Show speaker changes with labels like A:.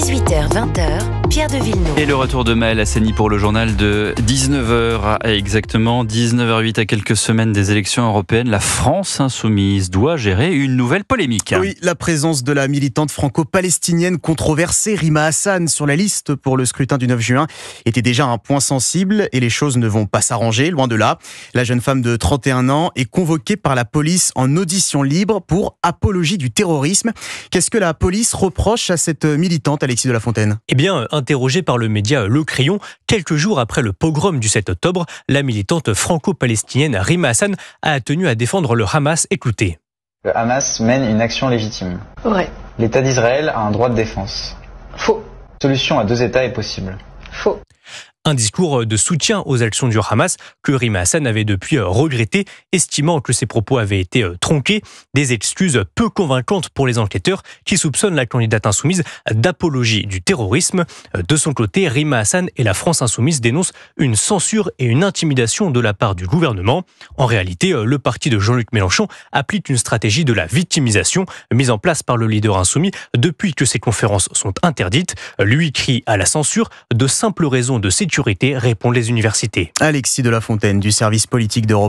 A: 18h-20h, Pierre de Villeneuve.
B: Et le retour de Maël Hassani pour le journal de 19h à exactement 19h08 à quelques semaines des élections européennes. La France insoumise doit gérer une nouvelle polémique.
C: Oui, la présence de la militante franco-palestinienne controversée Rima Hassan sur la liste pour le scrutin du 9 juin était déjà un point sensible et les choses ne vont pas s'arranger, loin de là. La jeune femme de 31 ans est convoquée par la police en audition libre pour apologie du terrorisme. Qu'est-ce que la police reproche à cette militante, Alexis de la Fontaine ?
D: Eh bien, interrogée par le média Le Crayon, quelques jours après le pogrom du 7 octobre, la militante franco-palestinienne Rima Hassan a tenu à défendre le Hamas. Écoutez.
E: Le Hamas mène une action légitime.
F: Vrai.
E: L'État d'Israël a un droit de défense.
F: Faux.
E: Solution à 2 États est possible.
F: Faux.
D: Un discours de soutien aux actions du Hamas que Rima Hassan avait depuis regretté, estimant que ses propos avaient été tronqués. Des excuses peu convaincantes pour les enquêteurs qui soupçonnent la candidate insoumise d'apologie du terrorisme. De son côté, Rima Hassan et la France insoumise dénoncent une censure et une intimidation de la part du gouvernement. En réalité, le parti de Jean-Luc Mélenchon applique une stratégie de la victimisation mise en place par le leader insoumis depuis que ces conférences sont interdites. Lui crie à la censure, de simples raisons de sécurité, répondent les universités.
C: Alexis de la Fontaine du service politique d'Europe.